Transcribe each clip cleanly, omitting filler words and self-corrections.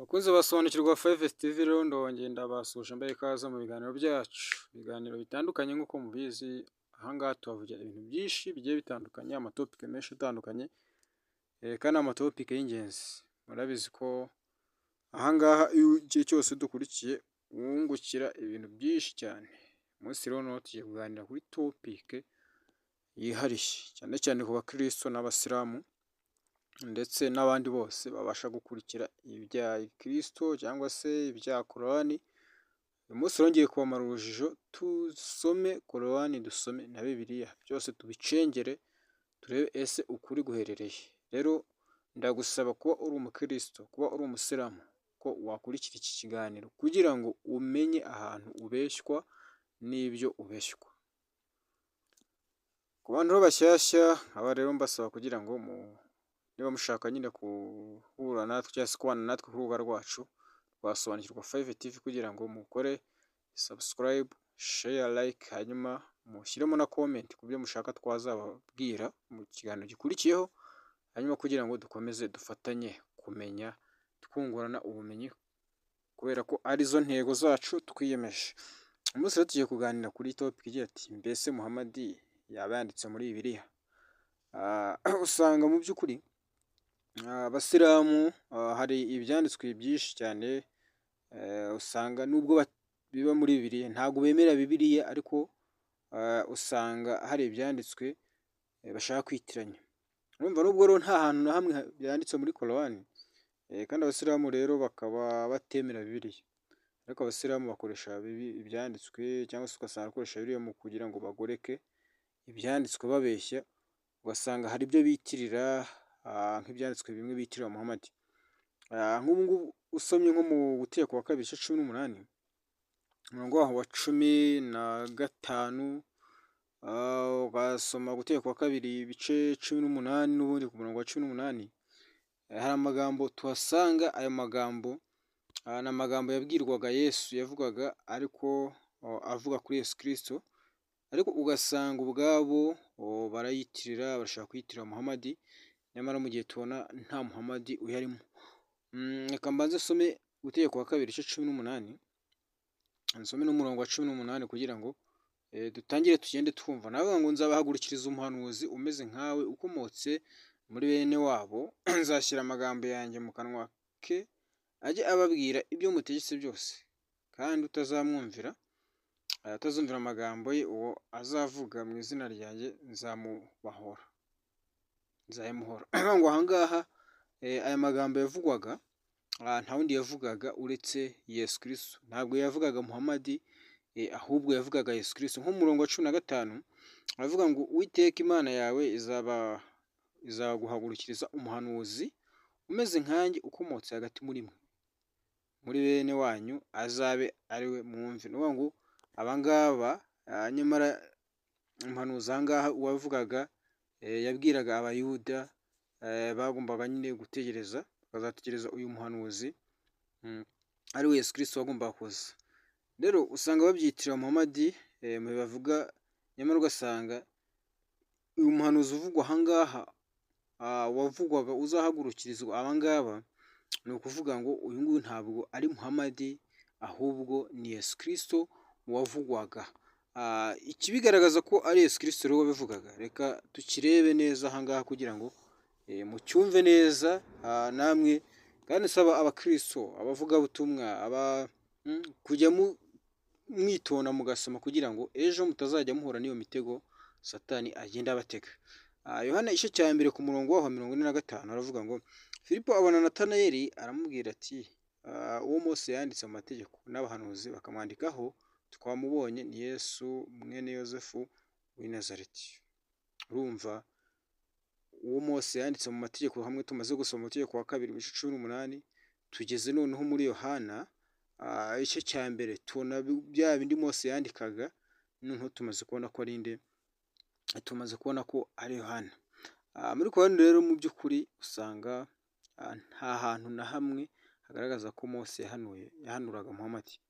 Bakunze basobanukirwa 5S TV rero ndongeye ndabasuje mbaye ikaze mu biganiro byacu, ibiganiro bitandukanye nk'uko mubizi, aha ngaha tuhavugira ibintu byinshi bigiye bitandukanye, amatopike menshi atandukanye, kandi amatopike y'ingenzi. Murabizi ko aha ngaha igihe cyose dukurikiye wungukira ibintu byinshi cyane. Uyu munsi rero noneho tugiye kuganira kuri topike yihariye, cyane cyane ku bakristo n'abasilamu ndetse n'abandi bose babasha gukurikira ibya Kristo cyangwa se ibya Korani. Uyu munsi rongeye kubamara urujijo, dusome Korani, dusome na Bibiliya, byose tubicengere turebe ese ukuri guherereye. Rero ndagusaba kuba uri umukristo, kuba uri umusilamu, ko wakurikira iki kiganiro kugira ngo umenye ahantu ubeshywa n'ibyo ubeshywa. Ku bantu bashyashya aba rero mbasaba kugira ngo niba mushaka nyine guhura natwe cyangwa se kubana natwe ku rubuga rwacu rwasobanukirwa 5 TV, kugira ngo mukore subscribe, share, like, hanyuma mushyiremo na comment ku byo mushaka twazababwira mu kiganiro gikurikiyeho, hanyuma kugira ngo dukomeze dufatanye kumenya, twungurana ubumenyi, kubera ko arizo ntego zacu twiyemeje. Umunsi rero tugiye kuganira kuri topic igira ati mbese Muhamadi yaba yanditse muri Bibiliya? Usanga mu by'ukuri abasilamu hari ibyanditswe byinshi cyane, usanga nubwo biba muri Bibiliya ntabwo bemera Bibiliya, ariko usanga hari ibyanditswe bashaka kwitiranya. Urumva nubwo rero nta hantu na hamwe byanditse muri Korani, kandi abasilamu rero bakaba batemera Bibiliya, ariko abasilamu bakoresha ibyanditswe, cyangwa se ugasanga bakoresha Bibiliya mu kugira ngo bagoreke ibyanditswe babeshya, ugasanga hari ibyo bitirira nk'ibyanditswe bimwe bitirira Muhamadi. Nk'ubu ngubu usomye nko mu Gutegeka kwa kabiri 18 umurongo waho wa 15, ugasoma Gutegeka kwa kabiri ibice 18 n'ubundi ku murongo wa 18, hari amagambo tuhasanga. Ayo magambo ni amagambo yabwirwaga Yesu, yavugaga ariko avuga kuri Yesu Kristo, ariko ugasanga ubwabo barayitirira, barashaka kuyitirira Muhamadi, nyamara mu gihe tubona nta Muhamadi uyarimo. Reka mbanze some Gutegeka kwa kabiri 18, nsome n'umurongo wa 18 kugira ngo dutangire tugende twumva. Navuga ngo nzabahagurukiriza umuhanuzi umeze nkawe, ukomotse muri bene wabo, nzashyira amagambo yanjye mu kanwa ke, ajye ababwira ibyo mutegetse byose, kandi utazumvira amagambo ye, uwo azavuga mu izina ryanjye nzayamuhora. Ngo aha ngaha aya magambo yavugwaga, nta wundi yavugaga uretse Yesu Kristo. Ntabwo yavugaga Muhamadi, ahubwo yavugaga Yesu Kristo. Nko mu murongo wa 15 aravuga ngo Uwiteka Imana yawe izaguhagurukiriza umuhanuzi umeze nkanjye, ukomotse hagati muri mwe, muri bene wanyu, azabe ari we mwumve. Ni ukuvuga ngo aba ngaba, nyamara umuhanuzi aha ngaha uwavugaga yabwiraga abayuda, bagombaga nyine gutegereza, bakazategereza uyu muhanuzi ari we Yesu Kristo wagombaga kuza. Rero usanga babyitirira Muhamadi mu bavuga, nyamara ugasanga uyu muhanuzi uvugwa aha ngaha, wavugwaga uzahagurukirizwa aba ngaba, ni ukuvuga ngo uyu nguyu ntabwo ari Muhamadi, ahubwo ni Yesu Kristo wavugwaga. Ikibigaragaza ko ari Yesu Kristo rero wabivugaga, reka tukirebe neza aha ngaha kugira ngo mucyumve neza namwe, kandi saba abakristo, abavugabutumwa, kujya mwitonda mugasoma kugira ngo ejo mutazajya muhura n'iyo mitego Satani agenda abatega. Yohana igice cya mbere ku murongo wa 45 aravuga ngo Filipo abona Natanayeli, aramubwira ati uwo Mose yanditse mu mategeko n'abahanuzi bakamwandikaho, twamubonye, ni Yesu mwene Yosefu w'i Nazareti. Urumva uwo Mose yanditse mu mategeko, hamwe tumaze gusoma Gutegeka kwa kabiri 18, tugeze noneho muri Yohana igice cya mbere, tubona bya bindi Mose yandikaga, noneho tumaze kubona ko ari nde, tumaze kubona ko ari Yohana. Muri Korani rero mu by'ukuri usanga nta hantu na hamwe hagaragaza ko Mose yahanuraga Muhamadi.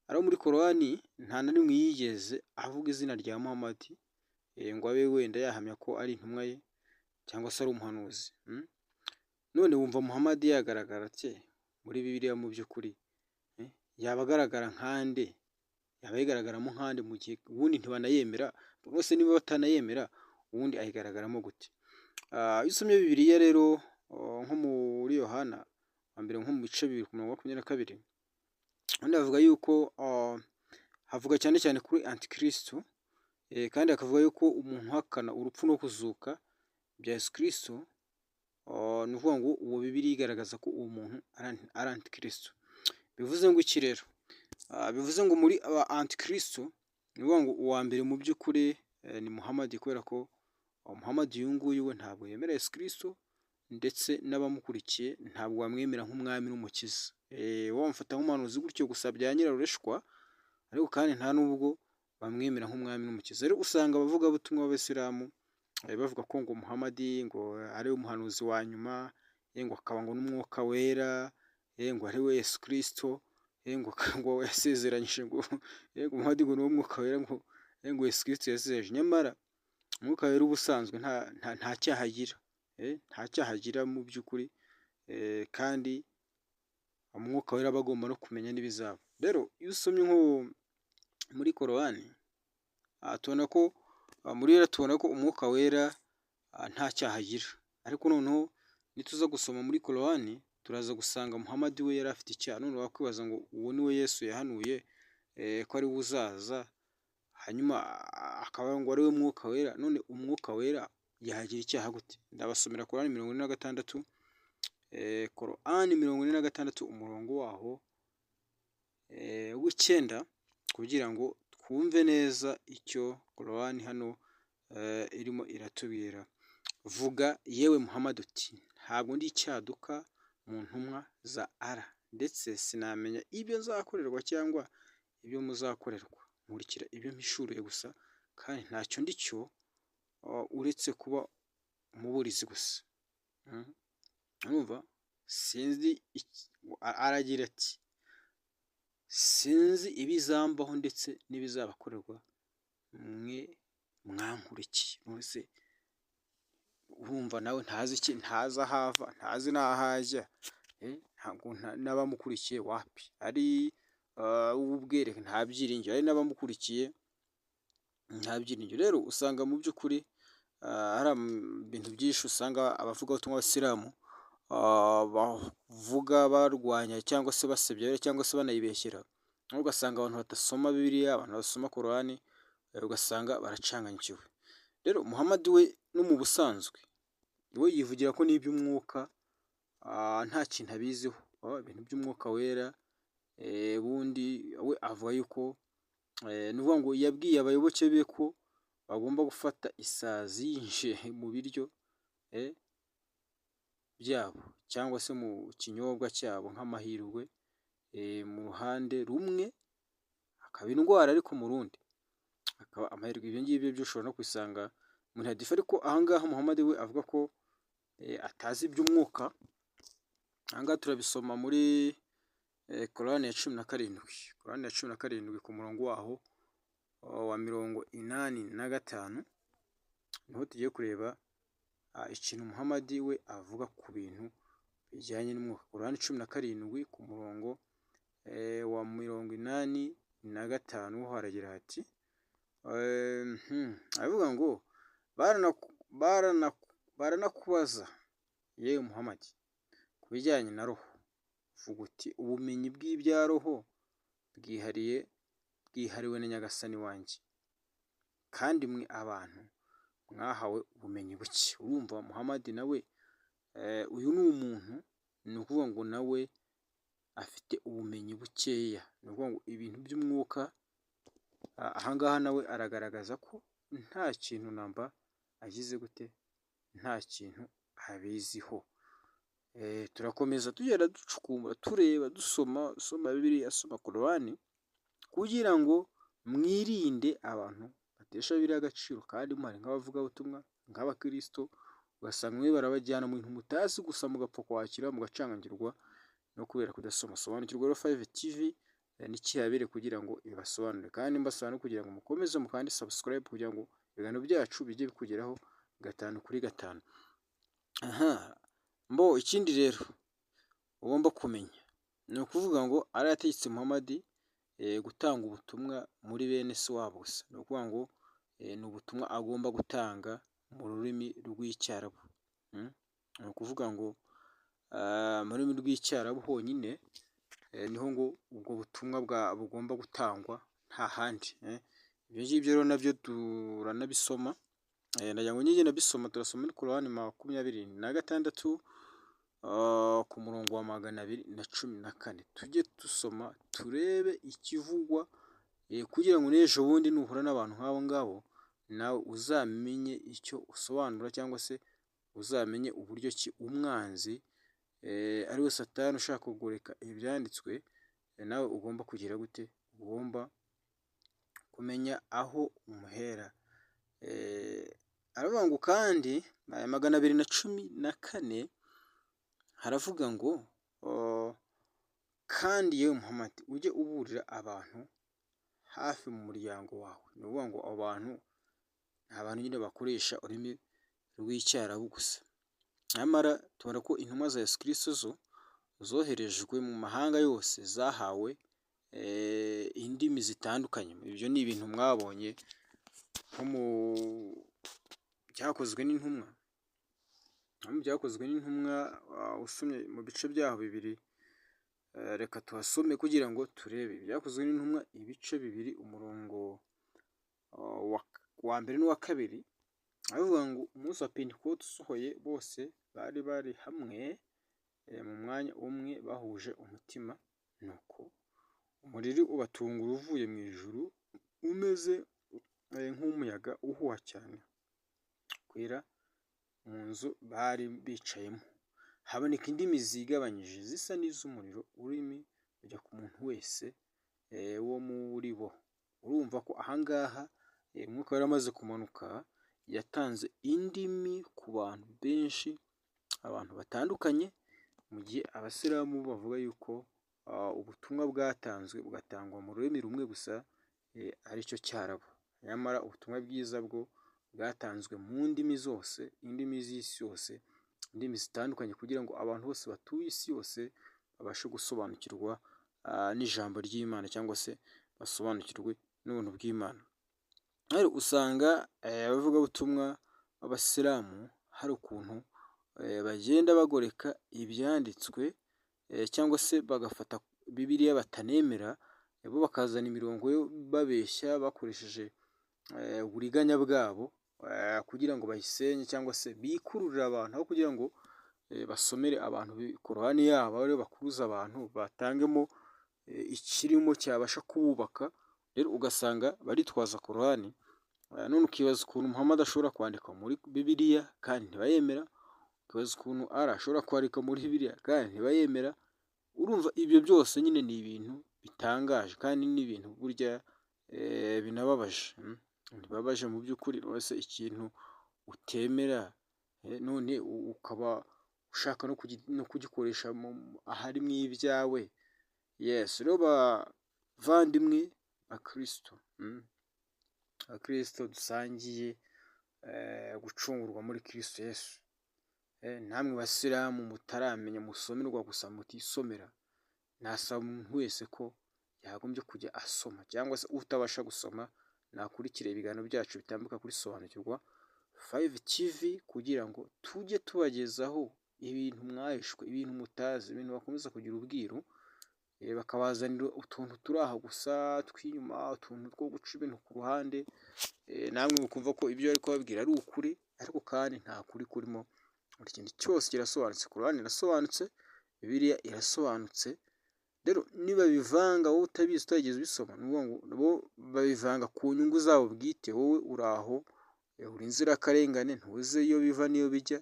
Ari muri Korani nta na rimwe yigeze avuga izina rya Muhamadi, ngo abe wenda yahamya ko ari intumwa ye cyangwa se ari umuhanuzi. None wumva Muhamadi yagaragara ate muri Bibiliya mu by'ukuri yaba agaragara nkande, yaba ayigaragaramo nkande mu gihe ubundi ntibanayemera bose, niba batanayemera ubundi ayigaragaramo gute? Iyo usomye Bibiliya rero nko muri Yohana wa mbere nko mu bice 2 ku murongo wa 22, hano havuga yuko havuga cyane cyane kuri antikristo, kandi hakavuga yuko umuntu uhakana urupfu no kuzuka bya Yesu Kristo, ni ukuvuga ngo uwo Bibiliya igaragaza ko uwo muntu ari antikristo. Bivuze ngo iki rero? Bivuze ngo muri aba antikristo ni ukuvuga ngo uwa mbere mu by'ukuri ni Muhammad, kubera ko Muhammad uyu nguyu we ntabwo yemera Yesu Kristo, ndetse n'abamukurikiye ntabwo bamwemera nk'umwami n'umukiza. Bamufata nk'umuhanuzi gutyo gusa bya nyirarureshwa, ariko kandi nta nubwo bamwemera nk'umwami n'umukiza. Rero usanga abavugabutumwa b'Abasilamu bavuga ko ngo Muhammad ngo ari we muhanuzi wa nyuma, ngo akaba ngo n'umwuka wera, ngo ari we Yesu Kristo, ngo yasezeranyije ngo Muhammad ngo ni umwuka wera, ngo Yesu Kristo yasezereje. Nyamara umwuka wera ubusanzwe nta cyaha agira, nta cyaha agira mu by'ukuri, kandi umwuka wera aba agomba no kumenya n'ibizaba. Rero iyo usomye nko muri Korowani tubona ko tubona ko umwuka wera nta cyaha agira, ariko noneho nituza gusoma muri Korowani turaza gusanga Muhammad we yari afite icyaha. None wakwibaza ngo uwo ni we Yesu yahanuye ko ari we uzaza, hanyuma akaba ngo ari we mwuka wera, none umwuka wera yahagira icyaha gute? Ndabasomera Korowani 46, Korowani 46 umurongo waho w'9, kugira ngo twumve neza icyo Korowani hano irimo iratubwira. Vuga yewe Muhammad uti ntabwo ndi icyaduka mu ntumwa za Allah, ndetse sinamenya ibyo nzakorerwa cyangwa ibyo muzakorerwa, nkurikira ibyo mpishuriye gusa, kandi ntacyo ndi cyo uretse kuba umuburizi gusa. Urumva? Aragira ati sinzi ibizambaho ndetse n'ibizabakorerwa mwe mwankurikiye. Nose urumva nawe ntazi iki, ntazi ahava, ntazi n'ahajya, ntabwo n'abamukurikiye wapi, ari ubwere nta byiringiro, ari n'abamukurikiye nta byiringiro. Rero usanga mu by'ukuri hari ibintu byinshi usanga abavugabutumwa b'Abasilamu bavuga barwanya cyangwa se basebya cyangwa se banayibeshyera, ugasanga abantu badasoma Bibiliya, abantu basoma Korowani, ugasanga baracanganyikiwe. Rero Muhammad we no mu busanzwe we yivugira ko n'iby'umwuka nta kintu abiziho, ibintu by'umwuka wera, bundi we avuga yuko ni ukuvuga ngo yabwiye abayoboke be ko bagomba gufata isazi yinjiye mu biryo byabo cyangwa se mu kinyobwa cyabo nk'amahirwe, mu ruhande rumwe hakaba indwara, ariko mu rundi hakaba amahirwe. Ibyo ngibyo byo ushobora no kwisanga muri hadifu, ariko ahangaha Muhammad we avuga ko atazi iby'umwuka. Ahangaha turabisoma muri Korowani ya 17, Korowani ya 17 ku murongo waho wa 85, niho tugiye kureba ikintu Muhammad we avuga ku bintu bijyanye n'umwuka. Korowani 17 ku murongo wa 85 ho haragira hati avuga ngo baranakubaza yewe Muhammad ku bijyanye na roho, vuga uti ubumenyi bw'ibya roho bwihariwe na Nyagasani wanjye, kandi mwe abantu mwahawe ubumenyi buke. Urumva Muhammad nawe uyu ni umuntu, ni ukuvuga ngo nawe afite ubumenyi bukeya, ni ukuvuga ngo ibintu by'umwuka ahangaha nawe aragaragaza ko nta kintu namba agize gute, nta kintu abiziho. Turakomeza tugenda ducukumbura, tureba, dusoma Bibiliya, asoma Korowani, kugira ngo mwirinde abantu batesha Bibiliya agaciro, kandi muhari nk'abavugabutumwa, nk'abakristo, ugasanga mwe barabajyana mu bintu mutazi gusa, mugapfa kwakira, mugacanganyirwa no kubera kudasoma. Sobanukirwa rero 5 TV n'ikihabere kugira ngo ibasobanure, kandi mbasobanure kugira ngo mukomeze mukandi subscribe kugira ngo ibiganiro byacu bijye bikugeraho 5 kuri 5. Ikindi rero ugomba kumenya, ni ukuvuga ngo ari yategetse Muhammad gutanga ubutumwa muri bene se wabo gusa, ni ukuvuga ngo ni ubutumwa agomba gutanga mu rurimi rw'Icyarabu. Ni ukuvuga ngo mu rurimi rw'Icyarabu honyine niho ngo ubwo butumwa bugomba gutangwa nta handi. Ibyo ngibyo rero nabyo turanabisoma, ndagira ngo njye nabisoma, turasoma muri Korani 26 ku murongo wa 214. Tujye dusoma turebe ikivugwa kugira ngo n'ejo bundi nuhura n'abantu nk'abo ngabo nawe uzamenye icyo usobanura, cyangwa se uzamenye uburyo ki umwanzi ariwe Satani ushaka kugoreka ibyanditswe, nawe ugomba kugira gute, ugomba kumenya aho umuhera. Aravuga ngo kandi 214 haravuga ngo kandi yewe Muhammad ujye uburira abantu hafi mu muryango wawe. Ni ukuvuga ngo abo bantu ni abantu nyine bakoresha ururimi rw'Icyarabu gusa. Nyamara tubona ko intumwa za Yesu Kristo zo zoherejwe mu mahanga yose, zahawe indimi zitandukanye. Ibyo ni ibintu mwabonye nko mu byakozwe n'intumwa. Usomye mu bice byaho 2, reka tuhasome kugira ngo turebe. Byakozwe n'intumwa ibice 2 umurongo wa 1 n'uwa 2. Aravuga ngo umunsi wa Pentekote usohoye, bose bari hamwe mu mwanya umwe bahuje umutima, nuko umuriro ubatungura uvuye mu ijuru umeze nk'umuyaga uhuha cyane kwira mu nzu bari bicayemo. Haboneka indimi zigabanyije zisa n'iz'umuriro urimi ujya ku muntu wese wo muri bo. Urumva ko ahangaha umwuka wari amaze kumanuka, yatanze indimi ku bantu benshi, abantu batandukanye, mu gihe abasilamu bavuga yuko ubutumwa bwatanzwe bugatangwa mu rurimi rumwe gusa, aricyo Cyarabu. Nyamara ubutumwa bwiza bwo bwatanzwe mu ndimi zose, indimi z'isi yose, indimi zitandukanye, kugira ngo abantu bose batuye isi yose babashe gusobanukirwa n'ijambo ry'Imana, cyangwa se basobanukirwe n'ubuntu bw'Imana. Rero usanga abavugabutumwa b'abasilamu hari ukuntu bagenda bagoreka ibyanditswe, cyangwa se bagafata Bibiliya batanemera, bo bakazana imirongo yo babeshya bakoresheje uburiganya bwabo, kugira ngo bayisenye cyangwa se bikururire abantu, aho kugira ngo basomere abantu Korani yabo, ariyo bakuruza abantu, batangemo ikirimo cyabasha kububaka. Rero ugasanga baritwaza Korani, none ukibaza ukuntu Muhammad ashobora kwandika muri Bibiliya kandi ntibayemera, ukibaza ukuntu Allah ashobora kwandika muri Bibiliya kandi ntibayemera. Urumva ibyo byose nyine ni ibintu bitangaje, kandi ni ibintu burya binababaje. Ntibabaje mu by'ukuri, wese ikintu utemera none ukaba ushaka no kugikoresha ahari mu ibyawe. Yes, rero bavandimwe Kristo dusangiye gucungurwa muri Kristo Yesu, namwe basilamu mutaramenya musomerwa gusa mutisomera, nasaba umuntu wese ko yagombye kujya asoma, cyangwa se utabasha gusoma nakurikira ibiganiro byacu bitambuka kuri Sobanukirwa 5 TV, kugira ngo tujye tubagezaho ibintu mwahishwe, ibintu mutazi, ibintu bakomeza kugira ubwiru, bakabazanira utuntu turi aha gusa tw'inyuma, utuntu two guca ibintu ku ruhande, namwe mukumva ko ibyo bari kubabwira ari ukuri, ariko kandi nta kuri kurimo. Buri kintu cyose kirasobanutse, Korani irasobanutse, Bibiliya irasobanutse. Rero niba bivanga wowe utabizi utageze ubisoma, ni ukuvuga ngo bo babivanga ku nyungu zabo bwite. Wowe uraho uri inzirakarengane, ntuzi iyo biva n'iyo bijya,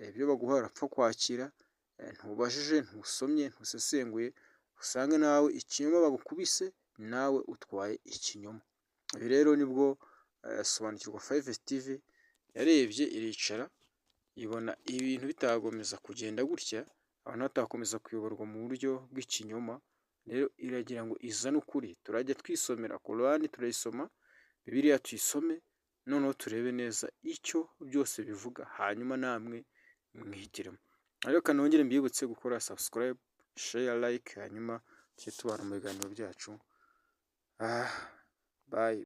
ibyo baguha urapfa kwakira, ntubajije, ntusomye, ntusesenguye, usange nawe ikinyoma bagukubise, nawe utwaye ikinyoma. Ibi rero nibwo Sobanukirwa 5 TV yarebye, iricara, ibona ibintu bitagomeza kugenda gutya, abantu batakomeza kuyoborwa mu buryo bw'ikinyoma. Rero iragira ngo izane ukuri, turajya twisomera Korani, turayisoma, Bibiliya tuyisome, noneho turebe neza icyo byose bivuga, hanyuma namwe mwihitiremo. Ariko kanongere mbibutse gukora subscribe, share, like, hanyuma tujye tubana mu biganiro byacu. Bye.